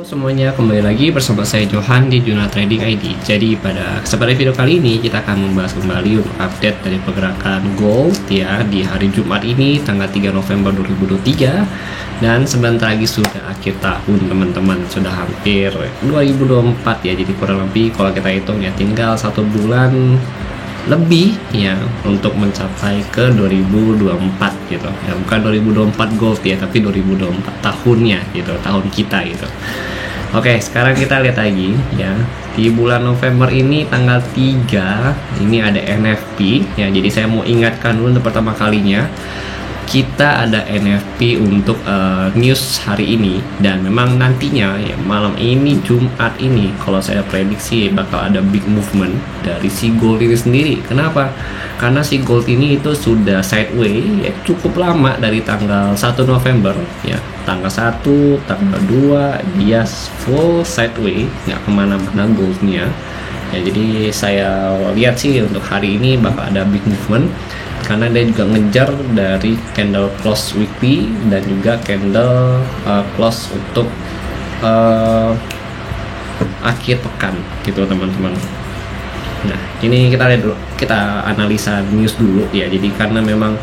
Halo semuanya, kembali lagi bersama saya Johan di Juna Trading ID. Jadi pada kesempatan video kali ini kita akan membahas kembali untuk update dari pergerakan gold ya di hari Jumat ini tanggal 3 November 2023. Dan sebentar lagi sudah akhir tahun teman-teman, sudah hampir 2024 ya. Jadi kurang lebih kalau kita hitung ya tinggal 1 bulan lebih ya untuk mencapai ke 2024 gitu ya, bukan 2024 gold ya, tapi 2024 tahunnya gitu, tahun kita gitu. Oke, sekarang kita lihat lagi ya, di bulan November ini tanggal 3 ini ada NFP ya. Jadi saya mau ingatkan dulu untuk pertama kalinya kita ada NFP untuk news hari ini, dan memang nantinya ya malam ini Jumat ini kalau saya prediksi bakal ada big movement dari si gold ini sendiri. Kenapa? Karena si gold ini itu sudah sideways ya cukup lama dari tanggal 1 November ya, tanggal 1, tanggal 2 dia full sideways, nggak kemana-mana goldnya ya. Jadi saya lihat sih untuk hari ini bakal ada big movement karena dia juga ngejar dari candle close weekly dan juga candle close untuk akhir pekan gitu teman-teman. Nah ini kita lihat dulu, kita analisa news dulu ya. Jadi karena memang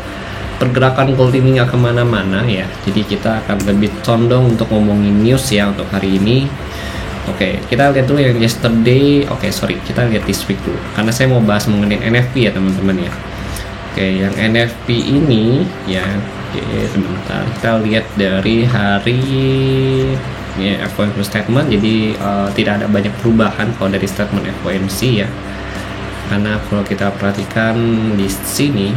pergerakan gold ini nggak kemana-mana ya, jadi kita akan lebih condong untuk ngomongin news ya untuk hari ini. Oke, kita lihat dulu yang yesterday. Kita lihat this week dulu karena saya mau bahas mengenai NFP ya teman-teman ya. Oke, yang NFP ini ya, sebentar kita lihat dari hari ya, FOMC statement. Jadi tidak ada banyak perubahan kalau dari statement FOMC ya, karena kalau kita perhatikan di sini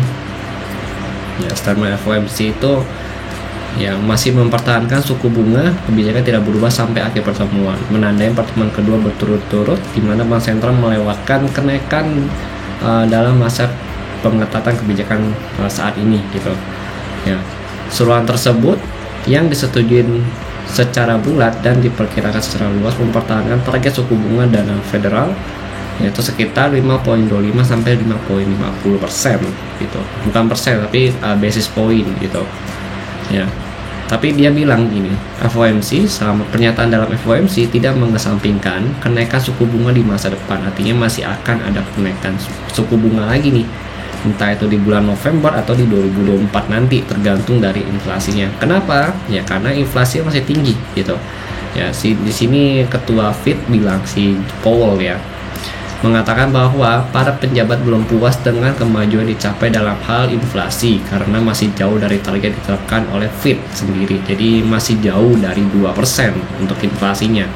ya, statement FOMC itu yang masih mempertahankan suku bunga kebijakan tidak berubah sampai akhir pertemuan, menandai pertemuan kedua berturut-turut di mana bank sentral melewatkan kenaikan dalam masa pengetatan kebijakan saat ini gitu ya. Seruan tersebut yang disetujui secara bulat dan diperkirakan secara luas mempertahankan target suku bunga dana federal yaitu sekitar 5.25 sampai 5.50% gitu, bukan persen tapi basis point gitu ya. Tapi dia bilang gini, FOMC selama pernyataan dalam FOMC tidak mengesampingkan kenaikan suku bunga di masa depan, artinya masih akan ada kenaikan suku bunga lagi nih, entah itu di bulan November atau di 2024 nanti, tergantung dari inflasinya. Kenapa? Ya karena inflasi masih tinggi gitu. Ya di sini ketua Fed bilang, si Powell ya, mengatakan bahwa para pejabat belum puas dengan kemajuan dicapai dalam hal inflasi karena masih jauh dari target ditetapkan oleh Fed sendiri. Jadi masih jauh dari 2% untuk inflasinya.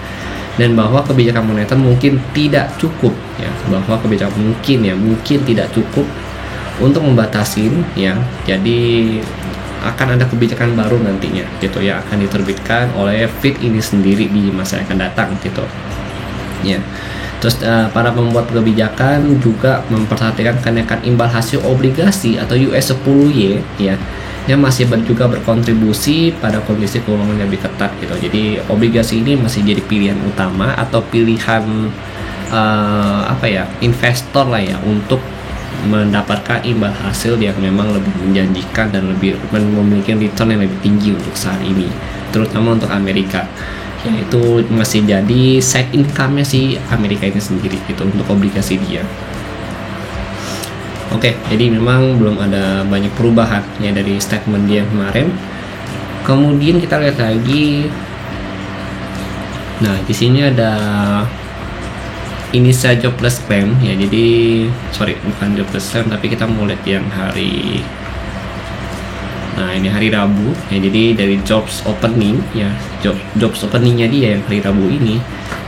Dan bahwa kebijakan moneter mungkin tidak cukup ya, bahwa kebijakan mungkin tidak cukup untuk membatasin ya. Jadi akan ada kebijakan baru nantinya gitu ya, akan diterbitkan oleh Fed ini sendiri di masa yang akan datang gitu ya. Terus para pembuat kebijakan juga memperhatikan kenaikan imbal hasil obligasi atau US 10Y ya, yang masih juga berkontribusi pada kondisi keuangan yang lebih ketat gitu. Jadi obligasi ini masih jadi pilihan utama atau pilihan investor lah ya untuk mendapatkan imbal hasil yang memang lebih menjanjikan dan lebih memiliki return yang lebih tinggi untuk saat ini, terutama untuk Amerika. Itu masih jadi side income-nya si Amerika ini sendiri gitu untuk obligasi dia. Oke, jadi memang belum ada banyak perubahan ya dari statement dia kemarin. Kemudian kita lihat lagi. Nah, di sini ada initial jobless claim ya. Jadi bukan jobless claim, tapi kita mau lihat yang hari, nah ini hari Rabu ya. Jadi dari jobs opening ya, jobs openingnya dia yang hari Rabu ini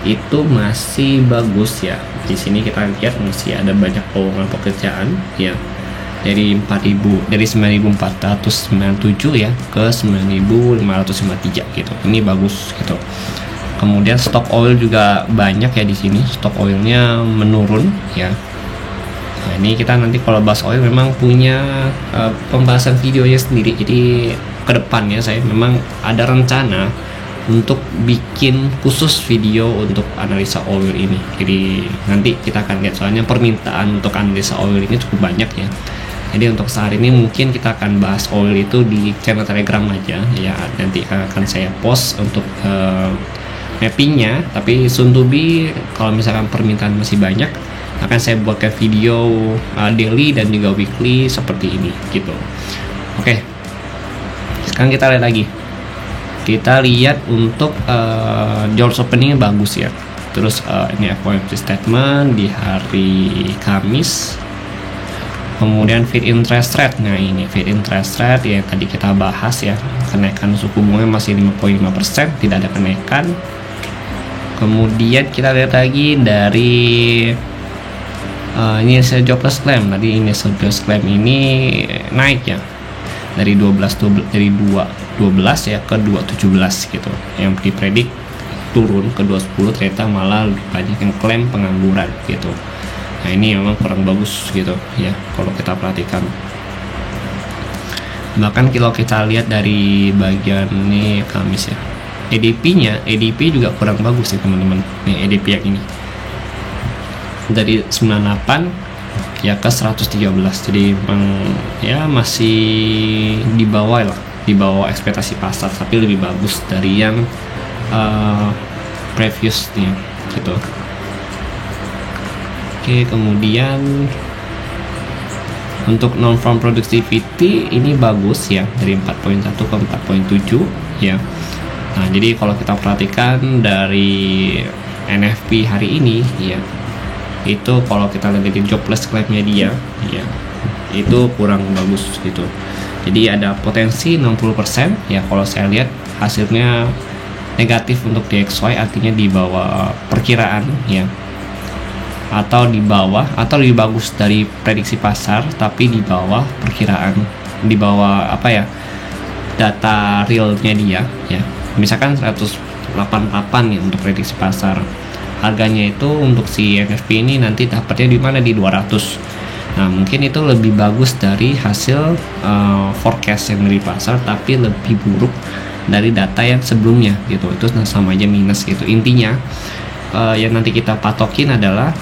itu masih bagus ya. Di sini kita lihat masih ada banyak lowongan pekerjaan ya, dari 9.497 ya ke 9.553 gitu. Ini bagus gitu. Kemudian stok oil juga banyak ya di sini. Stok oilnya menurun ya. Nah, ini kita nanti kalau bahas oil memang punya pembahasan videonya sendiri. Jadi ke depannya saya memang ada rencana untuk bikin khusus video untuk analisa oil ini. Jadi nanti kita akan lihat, soalnya permintaan untuk analisa oil ini cukup banyak ya. Jadi untuk saat ini mungkin kita akan bahas oil itu di channel Telegram aja ya. Nanti akan saya post untuk mappingnya, tapi soon to be kalau misalkan permintaan masih banyak akan saya buatkan video daily dan juga weekly seperti ini gitu. Oke, sekarang kita lihat lagi, kita lihat untuk doors openingnya bagus ya. Terus ini FOMC statement di hari Kamis. Kemudian feed interest rate. Nah, ini feed interest rate yang tadi kita bahas ya. Kenaikan suku bunga masih 5,5%, tidak ada kenaikan. Kemudian kita lihat lagi dari initial jobless claim. Tadi initial jobless claim ini naik ya. Dari 12 ya ke 2,17 gitu. Yang dipredik turun ke 2,10, ternyata malah lebih banyak yang klaim pengangguran gitu. Nah, ini memang kurang bagus gitu ya kalau kita perhatikan. Bahkan kalau kita lihat dari bagian ini Kamis ya, ADP juga kurang bagus sih teman-teman. Nih ADP yang ini dari 98 ya ke 113, jadi memang ya masih di bawah ekspektasi pasar, tapi lebih bagus dari yang previousnya gitu. Oke, kemudian untuk non-farm productivity ini bagus ya, dari 4,1 ke 4,7 ya. Nah, jadi kalau kita perhatikan dari NFP hari ini ya, itu kalau kita lihat di jobless claim-nya dia ya, itu kurang bagus gitu. Jadi ada potensi 60% ya, kalau saya lihat hasilnya negatif untuk DXY, artinya di bawah perkiraan ya, atau di bawah atau lebih bagus dari prediksi pasar tapi di bawah perkiraan, di bawah apa ya, data realnya dia ya. Misalkan 188 ya untuk prediksi pasar, harganya itu untuk si NFP ini nanti dapatnya di mana, di 200. Nah, mungkin itu lebih bagus dari hasil forecast yang dari pasar, tapi lebih buruk dari data yang sebelumnya gitu. Itu sama aja minus gitu. Intinya yang nanti kita patokin adalah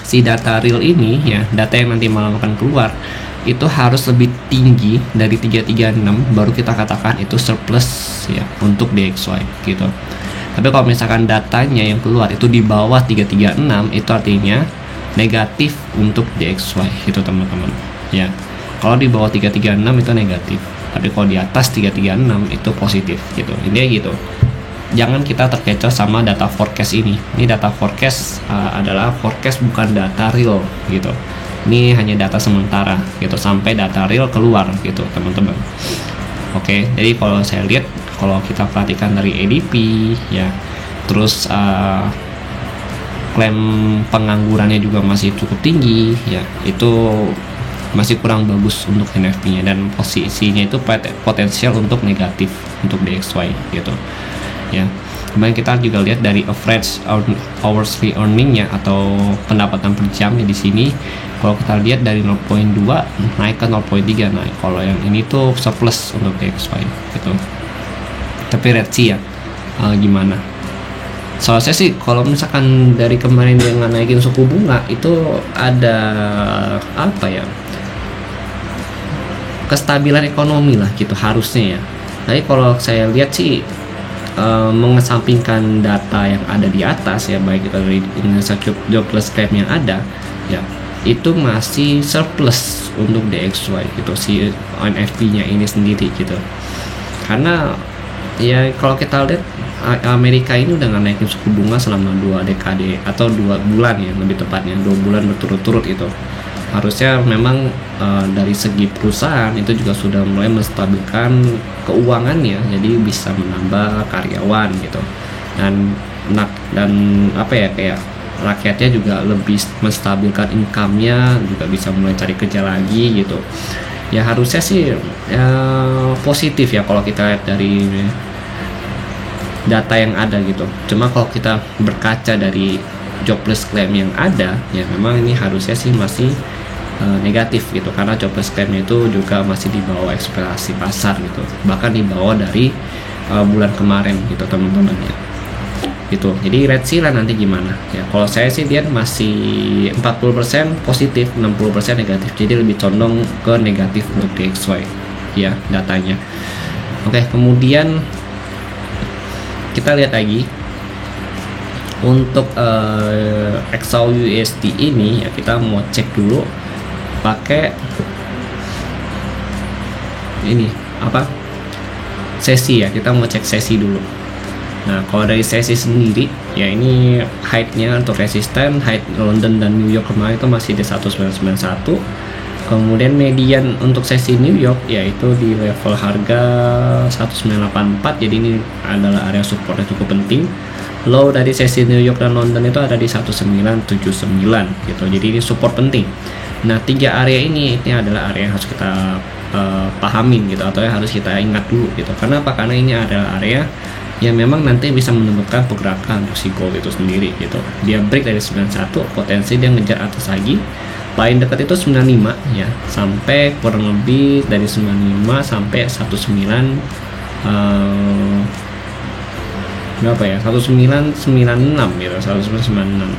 si data real ini ya, data yang nanti malam akan keluar itu harus lebih tinggi dari 336 baru kita katakan itu surplus ya untuk DXY gitu. Tapi kalau misalkan datanya yang keluar itu di bawah 336, itu artinya negatif untuk DXY gitu teman-teman ya. Kalau di bawah 336 itu negatif, tapi kalau di atas 336 itu positif gitu. Intinya gitu. Jangan kita terkecoh sama data forecast ini. Ini data forecast adalah forecast, bukan data real gitu. Ini hanya data sementara gitu sampai data real keluar gitu teman-teman. Oke, jadi kalau saya lihat, kalau kita perhatikan dari ADP ya, terus klaim penganggurannya juga masih cukup tinggi ya, itu masih kurang bagus untuk NFP-nya, dan posisinya itu potensial untuk negatif untuk DXY gitu ya. Kemudian kita juga lihat dari average hourly earning-nya atau pendapatan per jamnya di sini. Kalau kita lihat dari 0,2 naik ke 0,3. Nah, kalau yang ini tuh surplus untuk DXY gitu. Tapi let's see ya gimana. Soalnya sih kalau misalkan dari kemarin dengan naikin suku bunga itu ada apa ya, kestabilan ekonomi lah gitu harusnya ya. Tapi kalau saya lihat sih mengesampingkan data yang ada di atas ya, baik itu dari Indonesia jobless claim yang ada ya, itu masih surplus untuk DXY gitu, si NFP-nya ini sendiri gitu. Karena ya kalau kita lihat Amerika ini udah nggak naikin suku bunga selama 2 dekade atau 2 bulan ya, lebih tepatnya 2 bulan berturut-turut itu. Harusnya memang dari segi perusahaan itu juga sudah mulai menstabilkan keuangannya, jadi bisa menambah karyawan gitu, dan apa ya, kayak rakyatnya juga lebih menstabilkan income-nya, juga bisa mulai cari kerja lagi gitu ya. Harusnya sih positif ya kalau kita lihat dari data yang ada gitu. Cuma kalau kita berkaca dari jobless claim yang ada ya, memang ini harusnya sih masih negatif gitu, karena jobless claim itu juga masih di bawah ekspektasi pasar gitu, bahkan di bawah dari bulan kemarin gitu teman-teman ya gitu. Jadi let's see lah nanti gimana ya. Kalau saya sih lihat masih 40% positif, 60% negatif, jadi lebih condong ke negatif untuk DXY ya datanya. Oke, kemudian kita lihat lagi Untuk XAUUSD ini ya kita mau cek dulu pakai ini apa, sesi ya, kita mau cek sesi dulu. Nah kalau dari sesi sendiri ya, ini height-nya untuk resisten, height London dan New York kemarin itu masih di 1991. Kemudian median untuk sesi New York yaitu di level harga 1984, jadi ini adalah area support yang cukup penting. Low dari sesi New York dan London itu ada di 1979 gitu, jadi ini support penting. Nah 3 area ini adalah area yang harus kita pahamin gitu, atau yang harus kita ingat dulu gitu. Karena apa? Karena ini adalah area yang memang nanti bisa menentukan pergerakan untuk si gold itu sendiri gitu. Dia break dari 91, potensi dia ngejar atas lagi. Paling dekat itu 95 ya, sampai kurang lebih dari 95 sampai 19 berapa ya, 1996 gitu, 1996.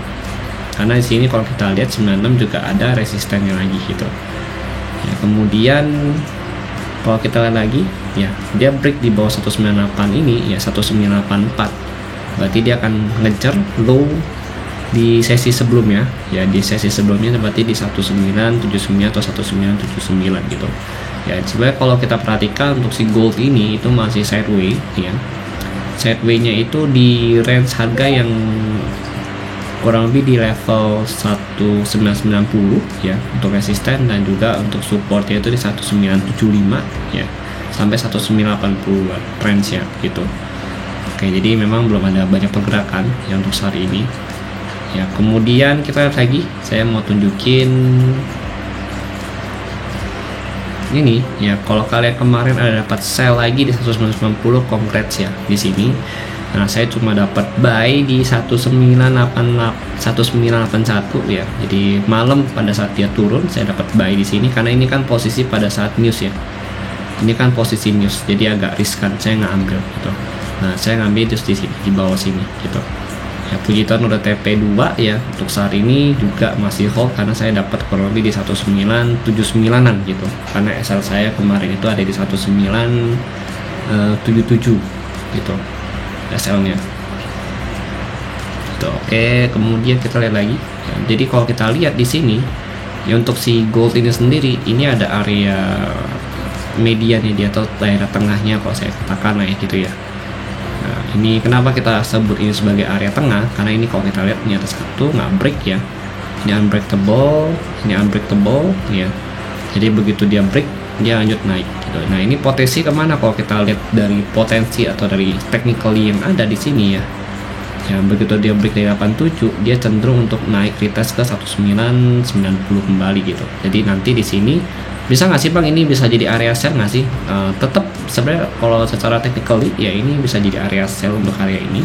Karena di sini kalau kita lihat 96 juga ada resistennya lagi gitu. Ya, kemudian kalau kita lihat lagi ya, dia break di bawah 198 ini ya, 1984. Berarti dia akan ngejar low di sesi sebelumnya ya, di sesi sebelumnya berarti di 1979 atau 1979 gitu. Ya sebenarnya kalau kita perhatikan untuk si gold ini itu masih sideways ya. Sideways-nya itu di range harga yang kurang lebih di level 1990 ya untuk resisten, dan juga untuk supportnya itu di 1975 ya sampai 1980 range ya gitu. Oke, jadi memang belum ada banyak pergerakan ya untuk saat ini ya. Kemudian kita lihat lagi, saya mau tunjukin ini ya. Kalau kalian kemarin ada dapat sell lagi di 1990, congrats ya di sini. Nah saya cuma dapat buy di 1981 ya. Jadi malam pada saat dia turun saya dapat buy di sini, karena ini kan posisi pada saat news ya. Ini kan posisi news, jadi agak riskan saya nggak ambil gitu. Nah saya ngambil just di sini, di bawah sini gitu. Ya puji Tuhan udah TP2 ya. Untuk saat ini juga masih hold karena saya dapat kurang lebih di 1979an gitu. Karena SL saya kemarin itu ada di 1977 gitu SL-nya. Gitu. Oke, kemudian kita lihat lagi. Ya, jadi kalau kita lihat di sini ya, untuk si gold ini sendiri ini ada area mediannya dia atau daerah tengahnya kalau saya katakan lah ya gitu ya. Nah, ini kenapa kita sebut ini sebagai area tengah? Karena ini kalau kita lihat ini atas satu nggak break ya. Ini unbreakable, ini unbreakable ya. Jadi begitu dia break, dia lanjut naik gitu. Nah ini potensi kemana kalau kita lihat dari potensi atau dari technically yang ada di sini ya. Ya begitu dia break dari 87, dia cenderung untuk naik retest ke 1990 kembali gitu. Jadi nanti di sini bisa nggak sih bang ini bisa jadi area sell nggak sih? Tetap sebenarnya kalau secara technically ya ini bisa jadi area sell untuk area ini.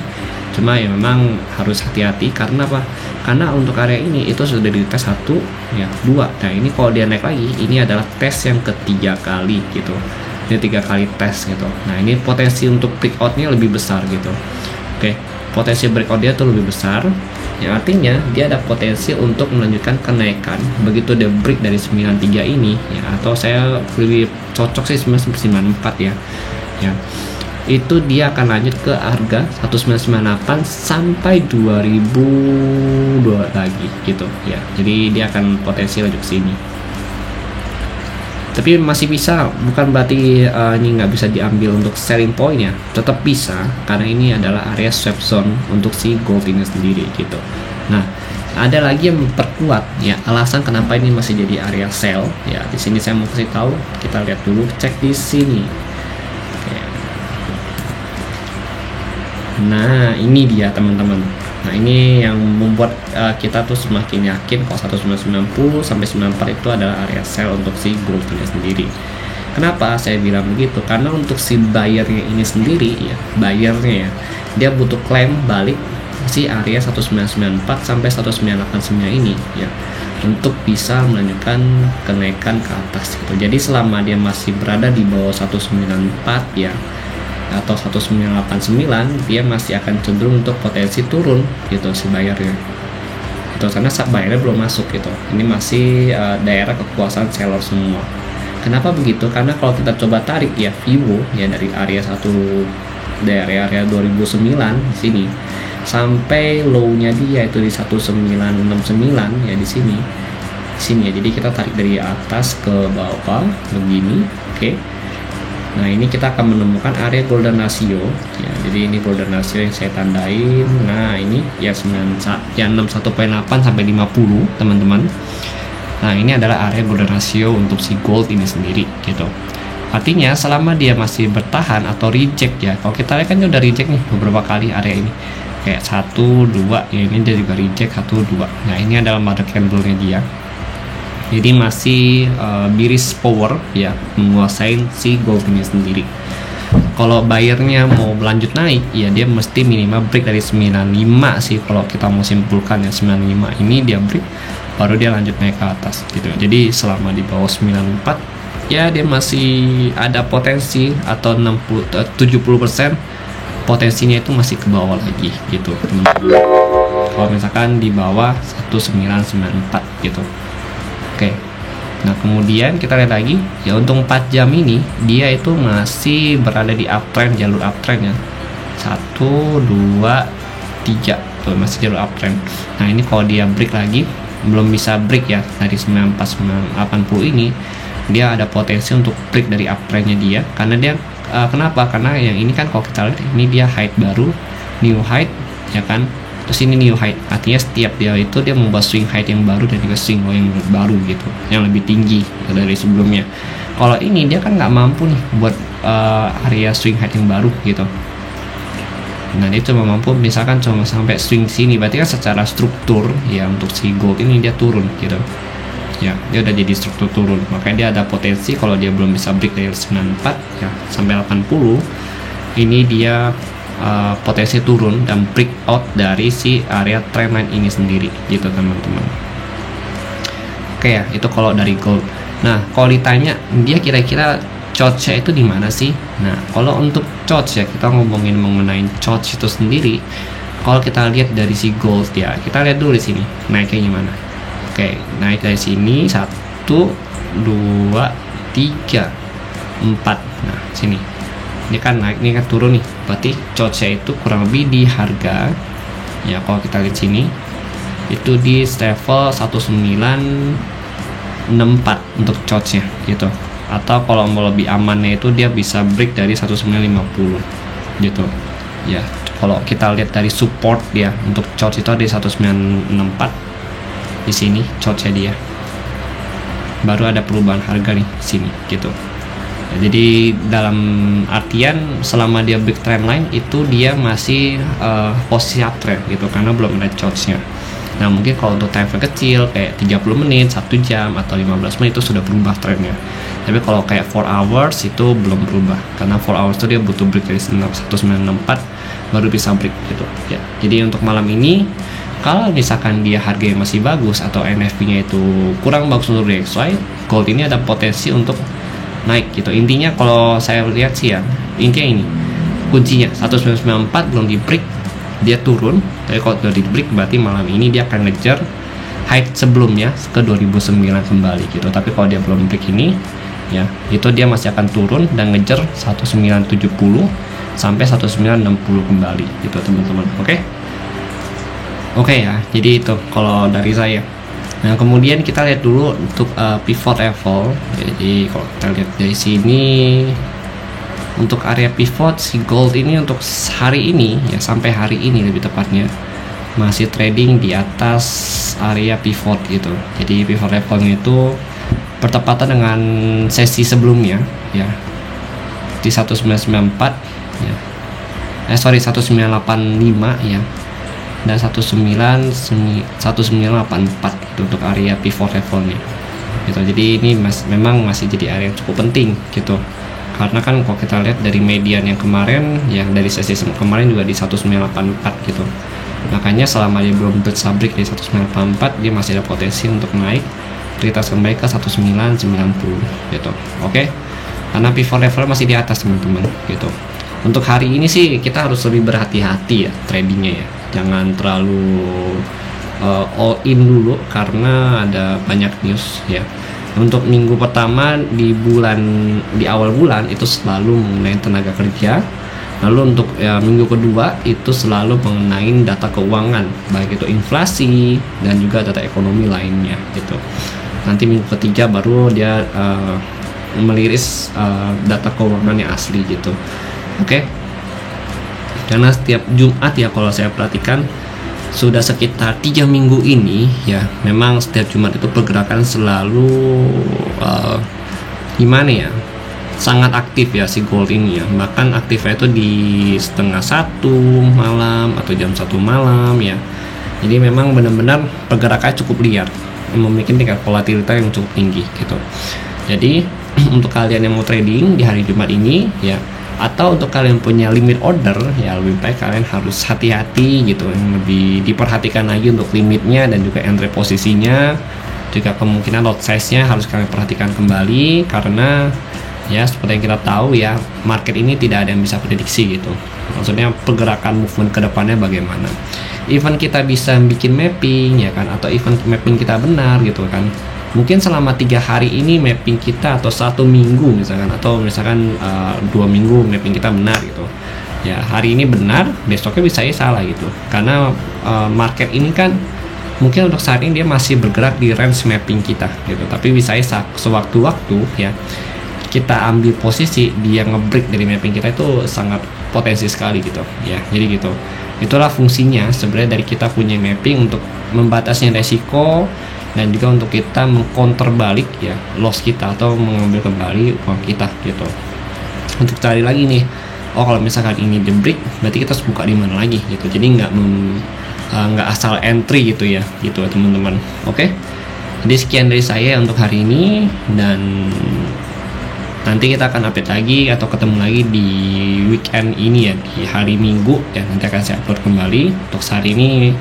Cuma ya memang harus hati-hati karena apa? Karena untuk area ini itu sudah di tes 1 ya 2. Nah ini kalau dia naik lagi ini adalah tes yang ketiga kali gitu. Ini 3 kali tes gitu. Nah ini potensi untuk breakoutnya lebih besar gitu. Oke, potensi breakout dia tuh lebih besar. Yang artinya dia ada potensi untuk melanjutkan kenaikan begitu dia break dari 93 ini ya, atau saya lebih cocok sih 94 ya. Ya. Itu dia akan lanjut ke harga 1998 sampai 2002 lagi gitu ya. Jadi dia akan potensi lanjut ke sini. Tapi masih bisa, bukan berarti ini nggak bisa diambil untuk selling point ya. Tetap bisa karena ini adalah area swap zone untuk si gold ini sendiri gitu. Nah, ada lagi yang memperkuat ya alasan kenapa ini masih jadi area sell ya. Di sini saya mau kasih tahu, kita lihat dulu, cek di sini. Nah ini dia teman-teman. Nah ini yang membuat kita tuh semakin yakin kalau 1990 sampai 94 itu adalah area sell untuk si gold ini sendiri. Kenapa saya bilang begitu? Karena untuk si buyernya ini sendiri ya, buyernya ya, dia butuh klaim balik si area 1994 sampai 1989 ini ya, untuk bisa melanjutkan kenaikan ke atas gitu. Jadi selama dia masih berada di bawah 194 ya, atau 1989, dia masih akan cenderung untuk potensi turun gitu si bayarnya itu, karena bayarnya belum masuk gitu. Ini masih daerah kekuasaan seller semua. Kenapa begitu? Karena kalau kita coba tarik ya Vivo ya dari area 1 dari area 2009 di sini sampai low-nya dia itu di 1969 ya, di sini ya. Jadi kita tarik dari atas ke bawah begini, oke. Nah, ini kita akan menemukan area golden ratio ya. Jadi ini golden ratio yang saya tandain. Nah, ini ya 61.8 sampai 50 teman-teman. Nah, ini adalah area golden ratio untuk si gold ini sendiri gitu. Artinya selama dia masih bertahan atau reject ya. Kalau kita lihat kan dia udah reject nih beberapa kali area ini. Kayak 1, 2 ya, ini dia juga reject 1, 2. Nah, ini adalah mother candle-nya dia. Jadi masih bearish power ya, menguasai si gold ini sendiri. Kalau buyernya mau lanjut naik ya, dia mesti minimal break dari 95 sih, kalau kita mau simpulkan ya. 95 ini dia break, baru dia lanjut naik ke atas gitu. Jadi selama di bawah 94 ya, dia masih ada potensi, atau 70% potensinya itu masih ke bawah lagi gitu teman-teman. Kalau misalkan di bawah 1994 gitu. Oke. Nah, kemudian kita lihat lagi ya, untuk 4 jam ini dia itu masih berada di uptrend, jalur uptrend ya. 1, 2, 3 tuh, masih jalur uptrend. Nah, ini kalau dia break lagi, belum bisa break ya dari 94-80 ini, dia ada potensi untuk break dari uptrendnya dia, karena dia kenapa? Karena yang ini kan kalau kita lihat ini dia height baru, new height ya kan. Terus ini new height, artinya setiap dia itu dia membuat swing height yang baru dan juga swing low yang baru gitu, yang lebih tinggi dari sebelumnya. Kalau ini dia kan nggak mampu nih buat area swing height yang baru gitu. Nah, dia cuma mampu misalkan cuma sampai swing sini, berarti kan secara struktur ya untuk si gold ini dia turun gitu ya, dia udah jadi struktur turun. Makanya dia ada potensi kalau dia belum bisa break dari 94 ya sampai 80, ini dia potensi turun dan breakout dari si area trendline ini sendiri gitu teman-teman. Oke ya, itu kalau dari gold. Nah, kalau ditanya dia kira-kira charge-nya itu di mana sih? Nah, kalau untuk charge ya, kita ngomongin mengenai charge itu sendiri. Kalau kita lihat dari si gold ya, kita lihat dulu di sini naiknya gimana. Oke, naik dari sini 1, 2, 3, 4. Nah, sini. Ini kan naik, ini kan turun nih. Berarti charge-nya itu kurang lebih di harga ya, kalau kita lihat sini itu di level 1964 untuk charge-nya gitu. Atau kalau mau lebih amannya itu dia bisa break dari 1950 gitu ya. Kalau kita lihat dari support dia untuk charge itu ada di 1964 di sini charge-nya dia. Baru ada perubahan harga nih sini gitu. Jadi dalam artian selama dia break trendline itu dia masih posisi uptrend gitu, karena belum ada charge-nya. Nah, mungkin kalau untuk time frame kecil kayak 30 menit, 1 jam atau 15 menit itu sudah berubah trennya. Tapi kalau kayak 4 hours itu belum berubah, karena 4 hours itu dia butuh break dari 1964 baru bisa break gitu ya. Jadi untuk malam ini kalau misalkan dia harganya masih bagus atau NFP-nya itu kurang bagus untuk DXY, gold ini ada potensi untuk naik gitu. Intinya kalau saya lihat sih ya, intinya ini kuncinya 1994 belum di break, dia turun. Tapi kalau udah di break berarti malam ini dia akan ngejar height sebelumnya ke 2009 kembali gitu. Tapi kalau dia belum break ini ya, itu dia masih akan turun dan ngejar 1970 sampai 1960 kembali gitu teman-teman. Oke ya, jadi itu kalau dari saya. Nah, kemudian kita lihat dulu untuk pivot level. Jadi kalau kita lihat dari sini untuk area pivot si gold ini untuk hari ini ya, sampai hari ini lebih tepatnya masih trading di atas area pivot gitu. Jadi pivot levelnya itu bertepatan dengan sesi sebelumnya ya, di 1994 ya. 1985 ya. Dan 1984 gitu untuk area pivot levelnya gitu. Jadi ini memang masih jadi area yang cukup penting gitu, karena kan kalau kita lihat dari median yang kemarin ya, dari sesi kemarin juga di 1984 gitu. Makanya selama dia belum bisa break di 1984 dia masih ada potensi untuk naik retas kembali ke 1990 gitu. Karena pivot level masih di atas teman-teman gitu. Untuk hari ini sih kita harus lebih berhati-hati ya tradingnya ya, jangan terlalu all in dulu karena ada banyak news ya. Untuk minggu pertama di awal bulan itu selalu mengenai tenaga kerja, Lalu untuk minggu kedua itu selalu mengenai data keuangan, baik itu inflasi dan juga data ekonomi lainnya gitu. Nanti minggu ketiga baru dia meliris data keuangannya asli gitu. Oke. Karena setiap Jumat ya, kalau saya perhatikan sudah sekitar 3 minggu ini ya, memang setiap Jumat itu pergerakan selalu gimana ya, sangat aktif ya si gold ini ya. Bahkan aktifnya itu di 12:30 malam atau jam 1 malam ya. Jadi memang benar-benar pergerakannya cukup liar, memiliki tingkat volatilitas yang cukup tinggi gitu. Jadi untuk kalian yang mau trading di hari Jumat ini ya, atau untuk kalian punya limit order ya, lebih baik kalian harus hati-hati gitu, lebih diperhatikan lagi untuk limitnya dan juga entry posisinya. Juga kemungkinan lot size-nya harus kalian perhatikan kembali, karena ya seperti yang kita tahu ya, market ini tidak ada yang bisa prediksi gitu. Maksudnya pergerakan movement ke depannya bagaimana. Even kita bisa bikin mapping ya kan, atau even mapping kita benar gitu kan, mungkin selama 3 hari ini mapping kita, atau 1 minggu misalkan, atau misalkan 2 minggu mapping kita benar gitu ya, hari ini benar, besoknya bisa salah gitu. Karena market ini kan mungkin untuk saat ini dia masih bergerak di range mapping kita gitu, tapi bisa sewaktu-waktu ya kita ambil posisi dia ngebreak dari mapping kita, itu sangat potensi sekali gitu ya. Jadi gitu, itulah fungsinya sebenarnya dari kita punya mapping, untuk membatasi resiko dan juga untuk kita mengcounter balik ya loss kita, atau mengambil kembali uang kita gitu. Untuk cari lagi nih, oh kalau misalkan ini di break, berarti kita harus buka di mana lagi gitu. Jadi nggak asal entry gitu ya, gitu teman-teman. Oke, jadi sekian dari saya untuk hari ini, dan nanti kita akan update lagi atau ketemu lagi di weekend ini ya, di hari Minggu ya, nanti akan saya upload kembali. Untuk hari ini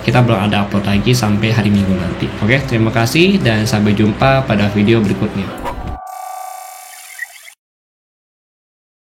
kita belum ada upload lagi sampai hari Minggu nanti. Oke, terima kasih dan sampai jumpa pada video berikutnya.